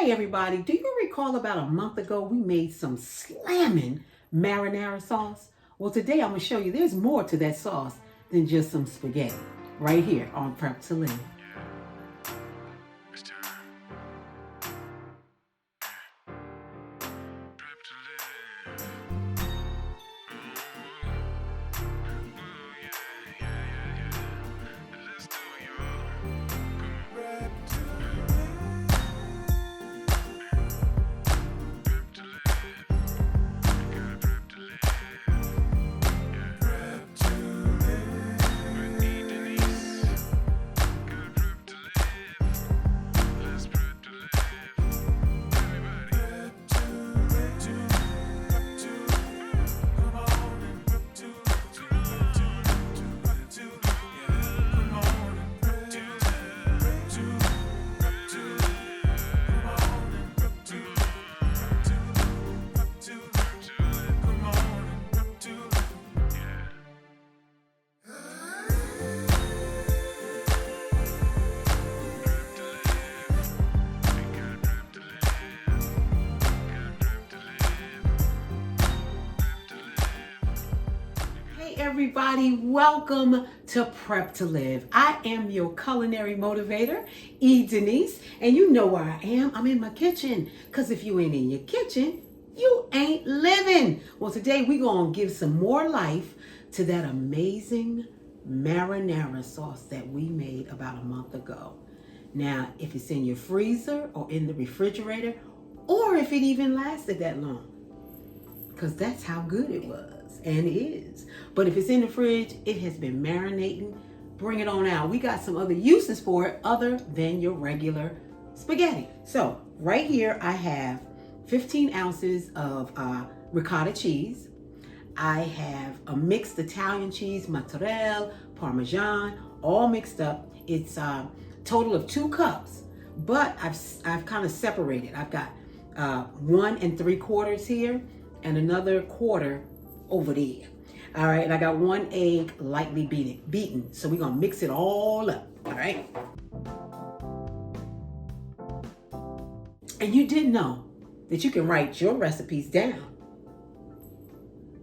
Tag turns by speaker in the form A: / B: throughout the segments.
A: Hey everybody, do you recall about a month ago we made some slamming marinara sauce? Well, today I'm going to show you there's more to that sauce than just some spaghetti right here on Prep2Live. Everybody, welcome to Prep2Live. I am your culinary motivator, Denise, and you know where I am. I'm in my kitchen, because if you ain't in your kitchen, you ain't living. Well, today we're going to give some more life to that amazing marinara sauce that we made about a month ago. Now, if it's in your freezer or in the refrigerator, or if it even lasted that long, because that's how good it was. And is. But if it's in the fridge, it has been marinating. Bring it on out. We got some other uses for it other than your regular spaghetti. So right here I have 15 ounces of ricotta cheese. I have a mixed Italian cheese, mozzarella, Parmesan, all mixed up. It's a total of 2 cups, but I've kind of separated. I've got 1 3/4 here and another quarter over there. All right, and I got 1 egg lightly beaten. So we're gonna mix it all up, all right? And you did know that you can write your recipes down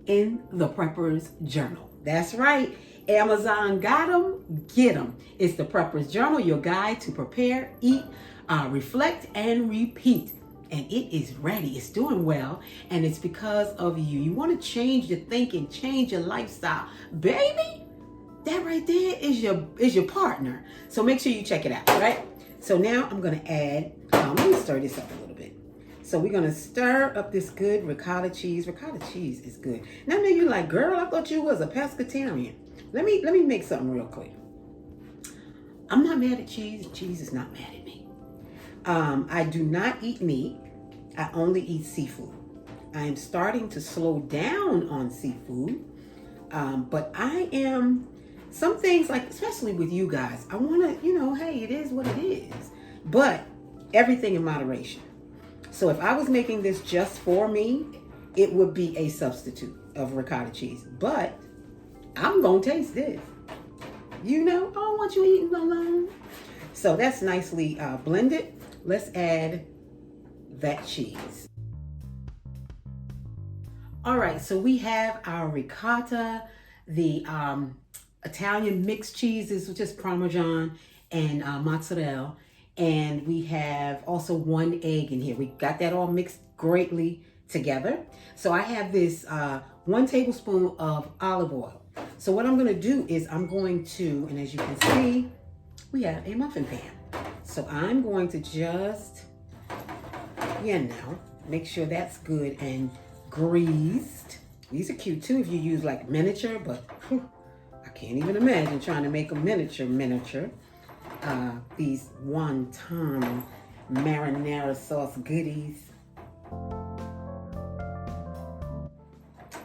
A: in the Prepper's Journal. That's right, Amazon got them, get them. It's the Prepper's Journal, your guide to prepare, eat, reflect, and repeat. And it is ready. It's doing well, and it's because of you. You want to change your thinking, change your lifestyle, baby. That right there is your partner. So make sure you check it out, right? So now I'm gonna add. Let me stir this up a little bit. So we're gonna stir up this good ricotta cheese. Ricotta cheese is good. Now maybe you're like, girl, I thought you was a pescatarian. Let me make something real clear. I'm not mad at cheese. Cheese is not mad at me. I do not eat meat. I only eat seafood. I am starting to slow down on seafood, but I am, some things like, especially with you guys, I want to, hey, it is what it is, but everything in moderation. So if I was making this just for me, it would be a substitute of ricotta cheese, but I'm going to taste this. I don't want you eating alone. So that's nicely blended. Let's add that cheese. All right, so we have our ricotta, the Italian mixed cheeses, which is Parmesan and mozzarella. And we have also 1 egg in here. We got that all mixed greatly together. So I have this 1 tablespoon of olive oil. So what I'm gonna do is I'm going to, and as you can see, we have a muffin pan. So I'm going to just, make sure that's good and greased. These are cute too if you use like miniature, but I can't even imagine trying to make a miniature. These wonton marinara sauce goodies.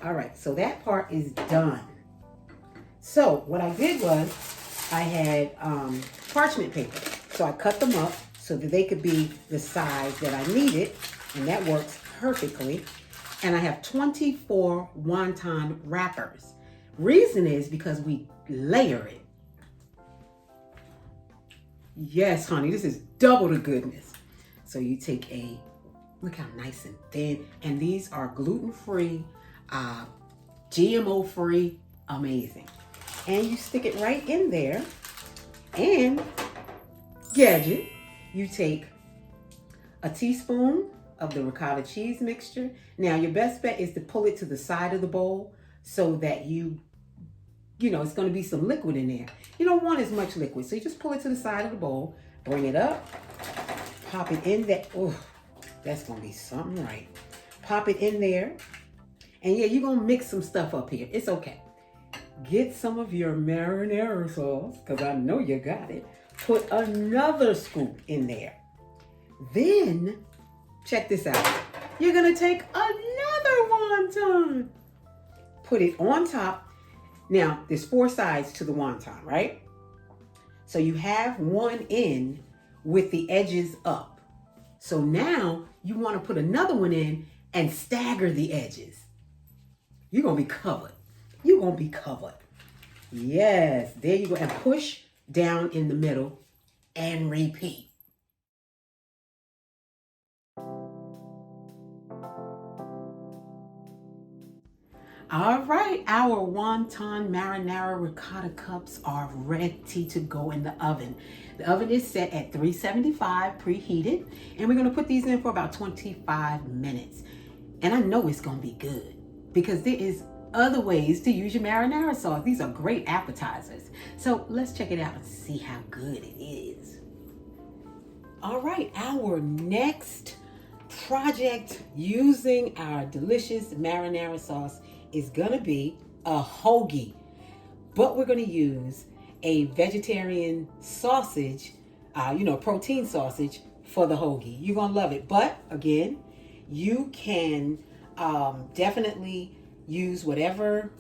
A: All right, so that part is done. So what I did was I had parchment paper. So I cut them up so that they could be the size that I needed, and that works perfectly. And I have 24 wonton wrappers. Reason is because we layer it. Yes, honey, this is double the goodness. So you take look how nice and thin, and these are gluten-free, GMO-free, amazing. And you stick it right in there, and gadget, you take a teaspoon of the ricotta cheese mixture. Now your best bet is to pull it to the side of the bowl so that it's going to be some liquid in there. You don't want as much liquid, so you just pull it to the side of the bowl, bring it up, pop it in there. Oh, that's going to be something, right? Pop it in there, and yeah, you're going to mix some stuff up here. It's okay. Get some of your marinara sauce, because I know you got it. Put another scoop in there. Then, check this out. You're going to take another wonton. Put it on top. Now, there's 4 sides to the wonton, right? So you have one in with the edges up. So now you want to put another one in and stagger the edges. You're going to be covered. You're going to be covered. Yes, there you go. And push down in the middle and repeat. All right, our wonton marinara ricotta cups are ready to go in the oven. The oven is set at 375 preheated, and we're gonna put these in for about 25 minutes. And I know it's gonna be good because there is other ways to use your marinara sauce. These are great appetizers. So let's check it out and see how good it is. All right, our next project using our delicious marinara sauce is gonna be a hoagie, but we're gonna use a vegetarian sausage, protein sausage for the hoagie. You're gonna love it. But again, you can definitely use whatever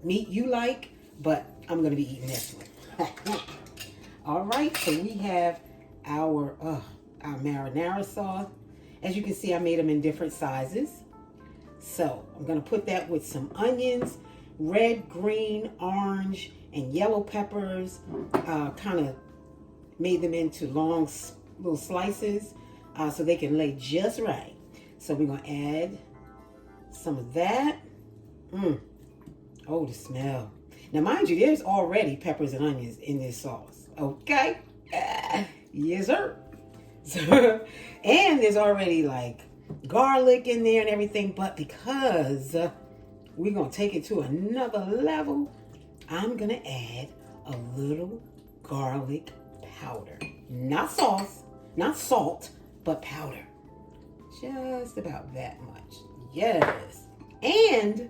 A: meat you like, but I'm gonna be eating this one. All right, so we have our marinara sauce. As you can see, I made them in different sizes. So I'm going to put that with some onions, red, green, orange, and yellow peppers. Kind of made them into long little slices so they can lay just right. So we're going to add some of that. Oh, the smell. Now, mind you, there's already peppers and onions in this sauce. Okay? Yes, sir. And there's already like garlic in there and everything, but because we're gonna take it to another level, I'm gonna add a little garlic powder. Not sauce, not salt, but powder. Just about that much. Yes. And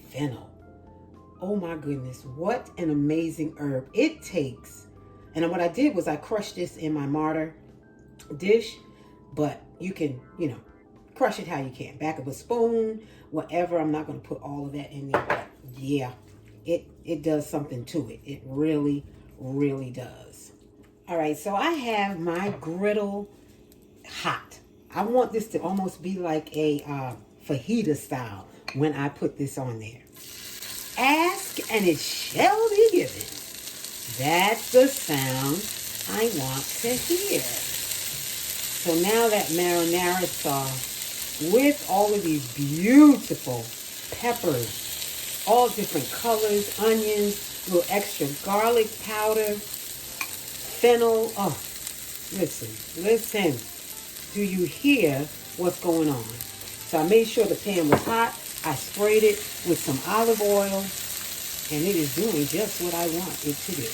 A: fennel. Oh my goodness, what an amazing herb. It takes, and what I did was I crushed this in my mortar dish, but you can, crush it how you can. Back of a spoon, whatever. I'm not going to put all of that in there, but yeah, it does something to it. It really, really does. All right, so I have my griddle hot. I want this to almost be like a fajita style when I put this on there. Ask and it shall be given. That's the sound I want to hear. So now that marinara sauce with all of these beautiful peppers, all different colors, onions, a little extra garlic powder, fennel. Oh, listen. Do you hear what's going on? So I made sure the pan was hot. I sprayed it with some olive oil, and it is doing just what I want it to do.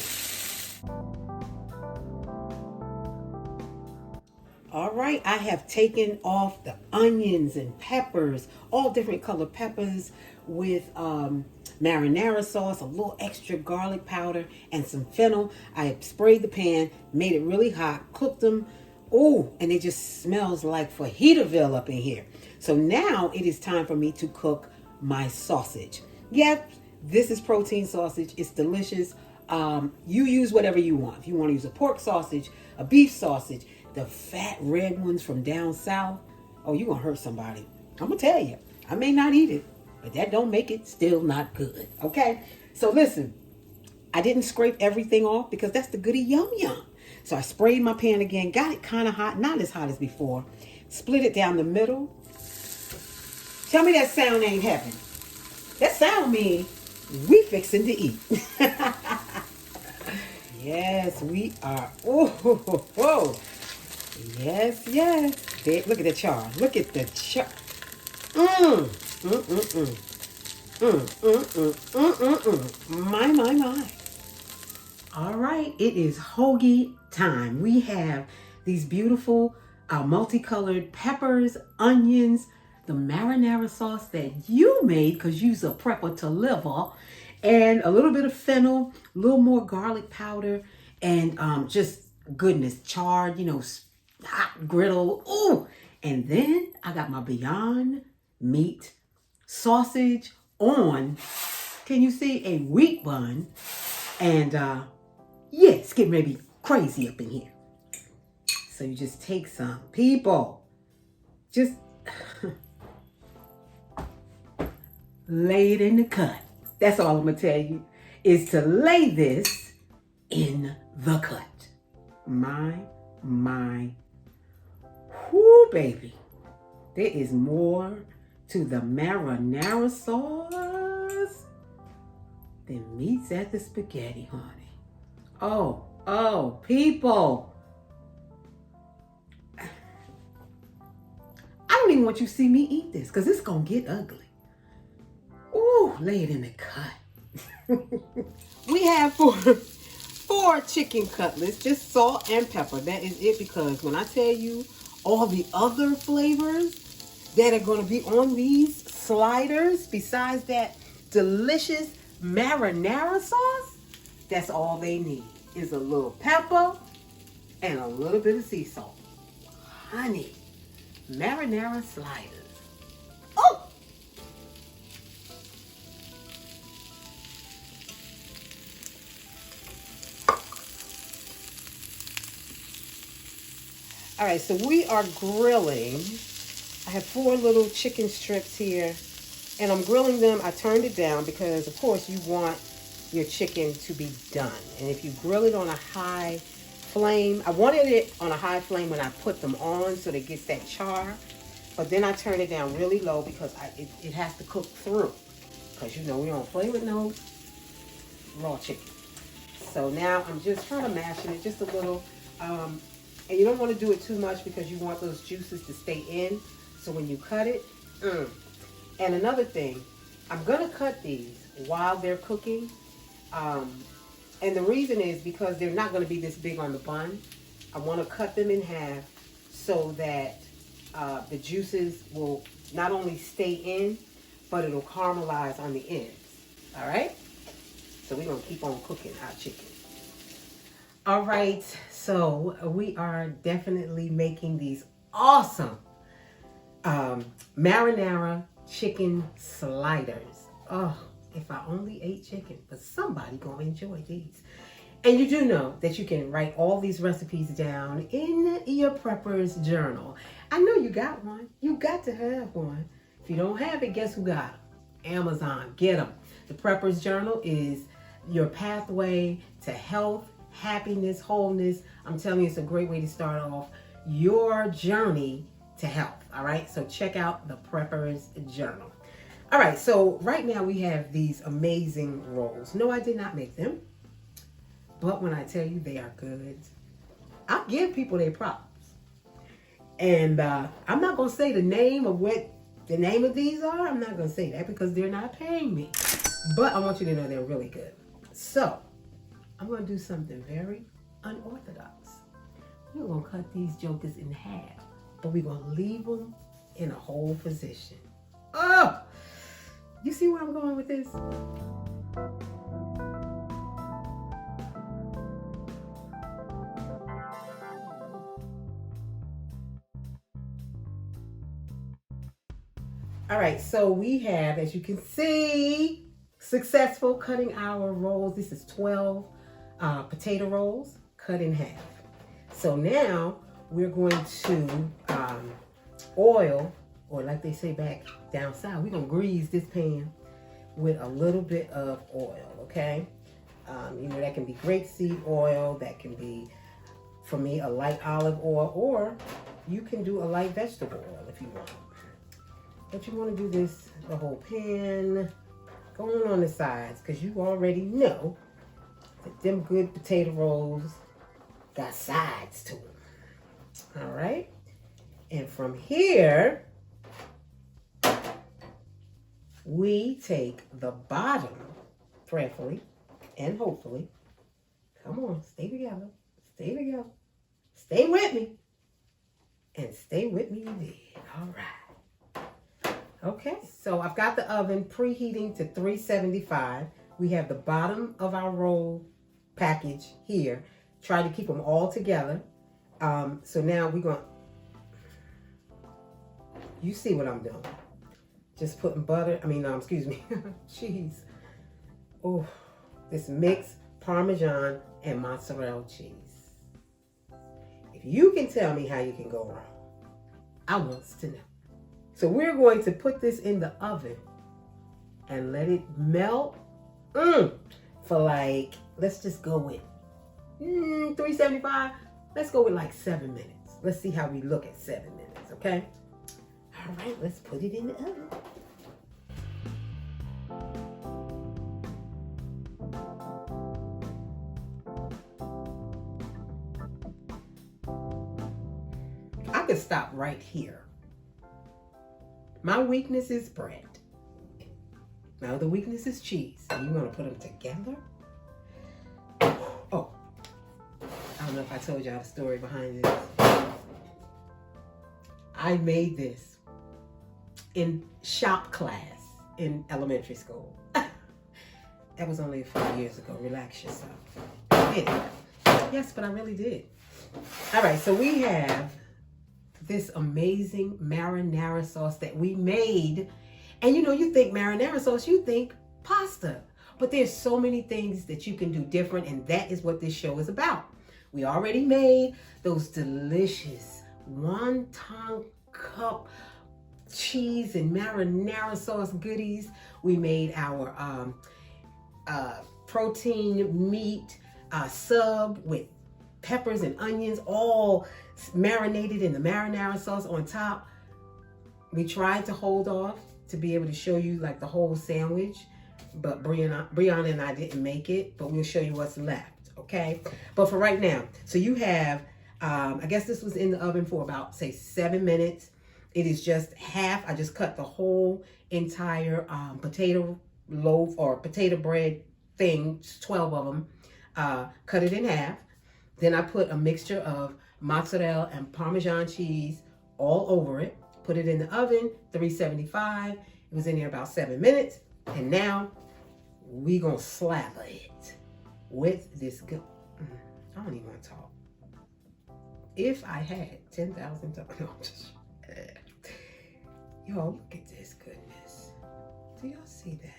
A: All right, I have taken off the onions and peppers, all different color peppers with marinara sauce, a little extra garlic powder, and some fennel. I sprayed the pan, made it really hot, cooked them. Oh, and it just smells like fajitaville up in here. So now it is time for me to cook my sausage. Yep, this is protein sausage. It's delicious. You use whatever you want. If you want to use a pork sausage, a beef sausage, the fat red ones from down south, oh, you're going to hurt somebody. I'm going to tell you, I may not eat it, but that don't make it still not good. Okay? So listen, I didn't scrape everything off because that's the goody yum yum. So I sprayed my pan again, got it kind of hot, not as hot as before. Split it down the middle. Tell me that sound ain't heaven. That sound means we fixing to eat. Yes, we are. Oh. Yes, yes. There, look at the char. Look at the char. My. All right, it is hoagie time. We have these beautiful multicolored peppers, onions, the marinara sauce that you made because you's a prepper to liver, and a little bit of fennel, a little more garlic powder, and just goodness, charred, hot griddle. Ooh! And then I got my Beyond Meat sausage on, can you see, a wheat bun. And yeah, it's getting ready to be crazy up in here. So you just take some, people, just lay it in the cut. That's all I'm gonna tell you, is to lay this in the cut. My, whoo, baby. There is more to the marinara sauce than meats at the spaghetti, honey. Oh, people. I don't even want you to see me eat this because it's gonna get ugly. Ooh, lay it in the cut. We have four chicken cutlets, just salt and pepper. That is it, because when I tell you all the other flavors that are going to be on these sliders, besides that delicious marinara sauce, that's all they need is a little pepper and a little bit of sea salt. Honey, marinara sliders. Oh! All right, so we are grilling. I have 4 little chicken strips here, and I'm grilling them. I turned it down because, of course, you want your chicken to be done. And if you grill it on a high flame, I wanted it on a high flame when I put them on so that it gets that char. But then I turned it down really low because it has to cook through. Because, we don't play with no raw chicken. So now I'm just kind of mashing it just a little. And you don't want to do it too much because you want those juices to stay in. So when you cut it, And another thing, I'm going to cut these while they're cooking. And the reason is because they're not going to be this big on the bun. I want to cut them in half so that the juices will not only stay in, but it'll caramelize on the ends. All right? So we're going to keep on cooking our chicken. All right, so we are definitely making these awesome marinara chicken sliders. Oh, if I only ate chicken, but somebody gonna enjoy these. And you do know that you can write all these recipes down in your prepper's journal. I know you got one. You got to have one. If you don't have it, guess who got them? Amazon. Get them. The prepper's journal is your pathway to health, happiness, wholeness. I'm telling you, it's a great way to start off your journey to health. All right, so check out the prepper's journal. All right, so right now we have these amazing rolls. No, I did not make them, but when I tell you they are good, I'll give people their props. And I'm not gonna say the name of what the name of these are. I'm not gonna say that because they're not paying me, but I want you to know they're really good. So I'm going to do something very unorthodox. We're going to cut these jokers in half, but we're going to leave them in a whole position. Oh, you see where I'm going with this? All right, so we have, as you can see, successful cutting our rolls. This is 12 potato rolls cut in half. So now we're going to oil, or like they say back down south, we're going to grease this pan with a little bit of oil, okay? That can be grapeseed oil, that can be For me, a light olive oil, or you can do a light vegetable oil if you want. But you want to do this, the whole pan, going on the sides, because you already know that them good potato rolls got sides to them. All right. And from here, we take the bottom, prayerfully and hopefully. Come on, stay together. Stay together. Stay with me. And stay with me you did. All right. Okay, so I've got the oven preheating to 375. We have the bottom of our roll package here. Try to keep them all together. So now we're going to, you see what I'm doing. Just putting butter, cheese. Oh, this mixed Parmesan and mozzarella cheese. If you can tell me how you can go wrong, I want to know. So we're going to put this in the oven and let it melt for like, let's just go with 375. Let's go with like 7 minutes. Let's see how we look at 7 minutes, okay? All right, let's put it in the oven. I could stop right here. My weakness is bread. My other weakness is cheese. So you want to put them together? Oh, I don't know if I told y'all the story behind this. I made this in shop class in elementary school. That was only a few years ago. Relax yourself. I did. Yes, but I really did. All right, so we have this amazing marinara sauce that we made. And you know, you think marinara sauce, you think pasta. But there's so many things that you can do different, and that is what this show is about. We already made those delicious wonton cup cheese and marinara sauce goodies. We made our protein meat sub with peppers and onions, all marinated in the marinara sauce on top. We tried to hold off to be able to show you like the whole sandwich, but Brianna and I didn't make it, but we'll show you what's left, okay? But for right now, so you have, I guess this was in the oven for about, say, 7 minutes. It is just half. I just cut the whole entire potato loaf or potato bread thing, 12 of them, cut it in half. Then I put a mixture of mozzarella and Parmesan cheese all over it. Put it in the oven, 375. It was in there about 7 minutes. And now we gonna slather it with this good, I don't even want to talk. If I had 10,000 dollars, no, yo, look at this goodness. Do y'all see that?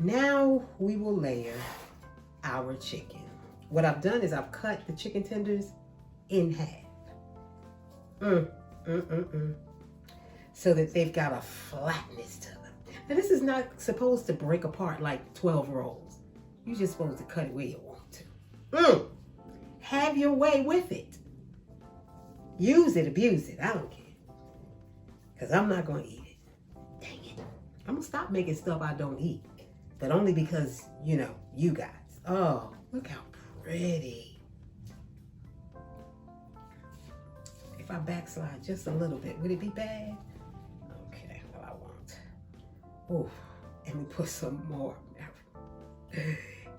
A: Now we will layer our chicken. What I've done is I've cut the chicken tenders in half. So that they've got a flatness to them. Now this is not supposed to break apart like 12 rolls. You're just supposed to cut it where you want to. Have your way with it. Use it, abuse it, I don't care. Because I'm not going to eat it. Dang it. I'm going to stop making stuff I don't eat. But only because, you know, you guys. Oh, look how pretty. If I backslide just a little bit, would it be bad? Okay, well, I won't. Oh, and we put some more.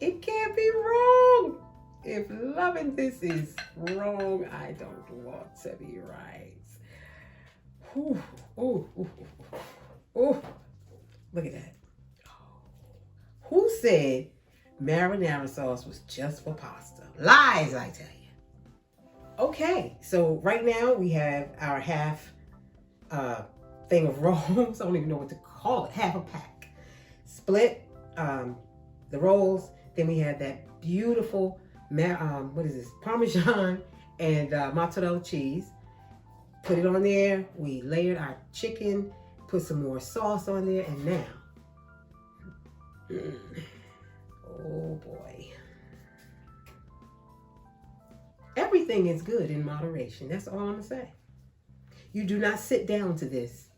A: It can't be wrong. If loving this is wrong, I don't want to be right. Ooh, ooh, ooh, ooh, ooh. Look at that. Who said marinara sauce was just for pasta? Lies, I tell you. Okay, so right now we have our half thing of rolls. I don't even know what to call it. Half a pack. Split the rolls. Then we have that beautiful, what is this? Parmesan and mozzarella cheese. Put it on there. We layered our chicken. Put some more sauce on there. And now, oh boy. everything is good in moderation. That's all I'm going to say. You do not sit down to this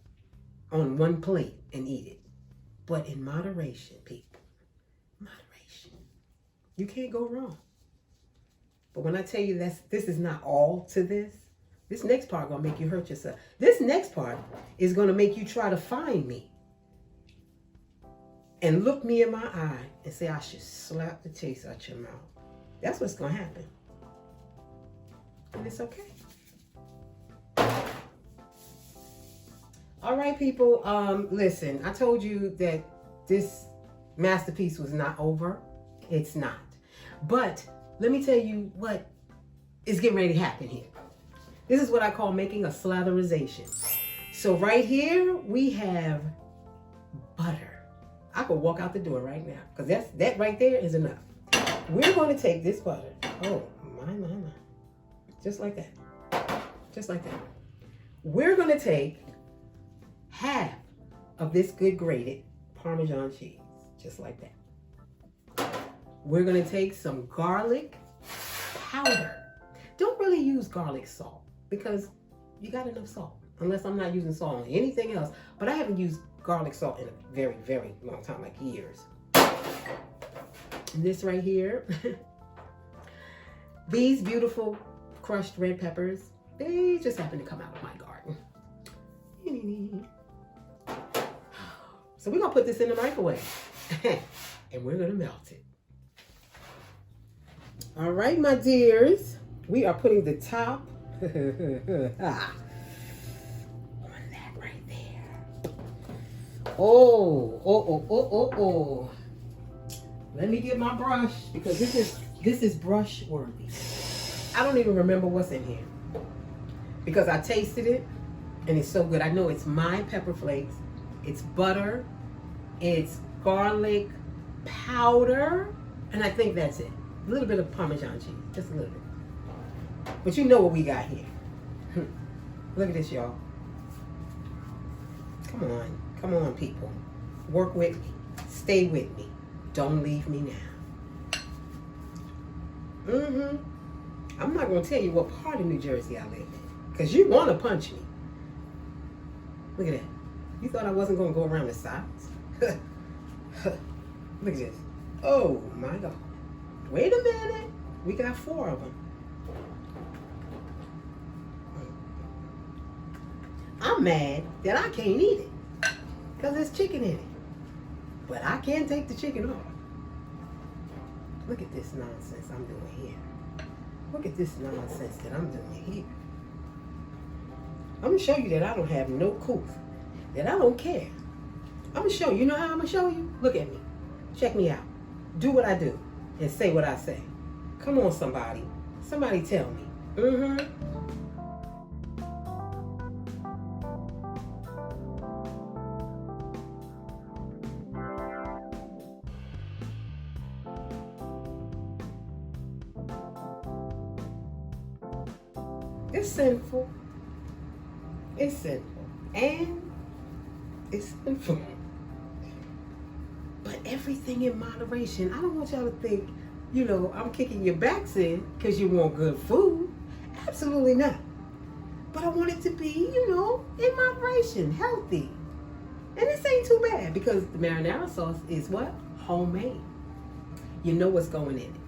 A: on one plate and eat it. But in moderation, people. Moderation. You can't go wrong. But when I tell you this is not all to this, this next part going to make you hurt yourself. This next part is going to make you try to find me and look me in my eye and say I should slap the taste out your mouth. That's what's going to happen. And it's okay. All right, people. Listen, I told you that this masterpiece was not over. It's not. But let me tell you what is getting ready to happen here. This is what I call making a slatherization. So right here, we have butter. I could walk out the door right now because that right there is enough. We're going to take this butter. Oh, my. Just like that. Just like that. We're going to take half of this good grated Parmesan cheese. Just like that. We're going to take some garlic powder. Don't really use garlic salt because you got enough salt. Unless I'm not using salt on anything else. But I haven't used garlic salt in a very, very long time, like years. This right here. These beautiful crushed red peppers, they just happen to come out of my garden. So we're going to put this in the microwave. And we're going to melt it. All right, my dears. We are putting the top on that right there. Oh. Let me get my brush because this is brush worthy. I don't even remember what's in here because I tasted it and it's so good. I know it's my pepper flakes, it's butter, it's garlic powder, and I think that's it. A little bit of Parmesan cheese, just a little bit. But you know what we got here. Look at this, y'all. Come on, people. Work with me. Stay with me. Don't leave me now. I'm not going to tell you what part of New Jersey I live in. Because you want to punch me. Look at that. You thought I wasn't going to go around the sides? Look at this. Oh, my God. Wait a minute. We got 4 of them. I'm mad that I can't eat it. Because there's chicken in it. But I can't take the chicken off. Look at this nonsense I'm doing here. Look at this nonsense that I'm doing here. I'm going to show you that I don't have no couth. That I don't care. I'm going to show you. You know how I'm going to show you? Look at me. Check me out. Do what I do. And say what I say. Come on, somebody. Somebody tell me. It's sinful. It's sinful. And it's sinful. But everything in moderation. I don't want y'all to think, you know, I'm kicking your backs in because you want good food. Absolutely not. But I want it to be, you know, in moderation, healthy. And this ain't too bad because the marinara sauce is what? Homemade. You know what's going in it.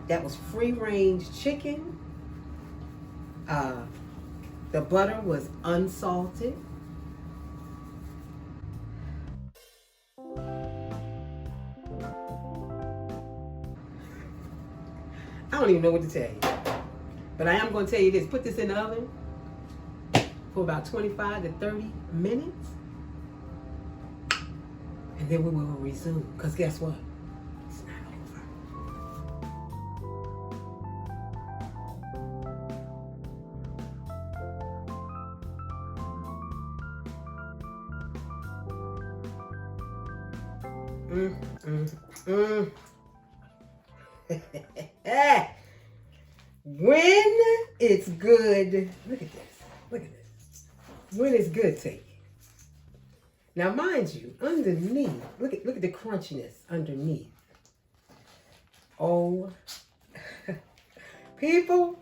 A: That was free-range chicken. The butter was unsalted. I don't even know what to tell you. But I am going to tell you this. Put this in the oven for about 25 to 30 minutes. And then we will resume. Because guess what? It's not over. When it's good, look at this. Look at this. When it's good to you. Now, mind you, underneath, look at the crunchiness underneath. Oh, people,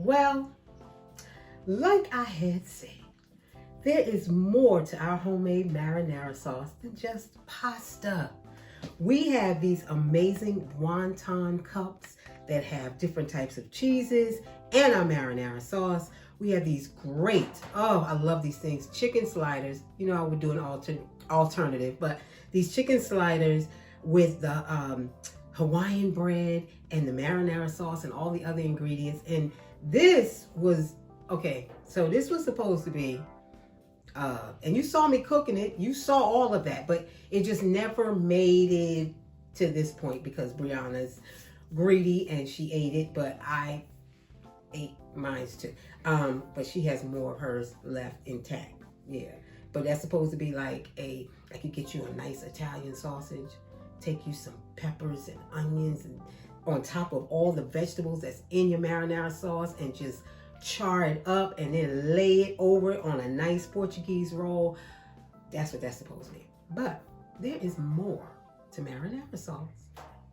B: Well, like I had said, there is more to our homemade marinara sauce than just pasta. We have these amazing wonton cups that have different types of cheeses and our marinara sauce. We have these great, oh, I love these things, chicken sliders. You know, I would do an alternative, but these chicken sliders with the Hawaiian bread and the marinara sauce and all the other ingredients. And this was, okay, so this was supposed to be, and you saw me cooking it, you saw all of that, but it just never made it to this point because Brianna's greedy and she ate it, but I ate mine too. But she has more of hers left intact. Yeah. But that's supposed to be like I could get you a nice Italian sausage, take you some peppers and onions and on top of all the vegetables that's in your marinara sauce and just char it up and then lay it over it on a nice Portuguese roll. That's what that's supposed to be. But there is more to marinara sauce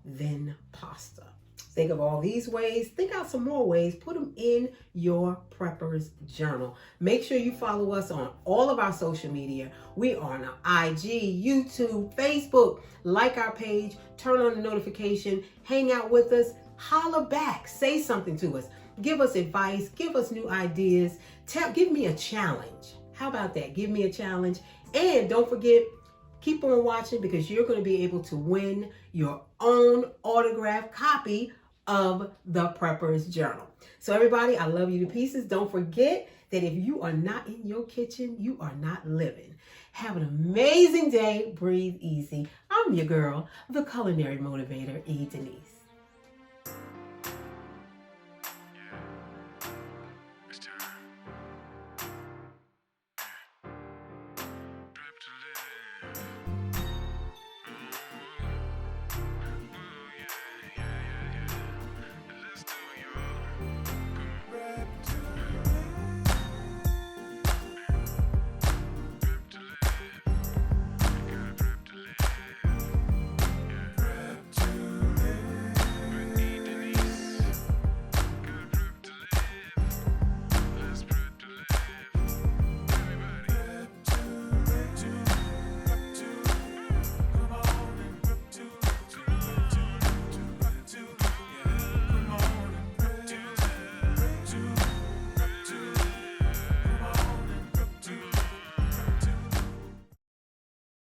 B: than pasta. Think of all these ways. Think out some more ways. Put them in your prepper's journal. Make sure you follow us on all of our social media. We are on IG, YouTube, Facebook. Like our page. Turn on the notification. Hang out with us. Holler back. Say something to us. Give us advice. Give us new ideas. Give me a challenge. How about that? Give me a challenge. And don't forget, keep on watching because you're going to be able to win your own autographed copy of the Prepper's Journal. So everybody, I love you to pieces. Don't forget that if you are not in your kitchen, you are not living. Have an amazing day. Breathe easy. I'm your girl, the culinary motivator, E. Denise.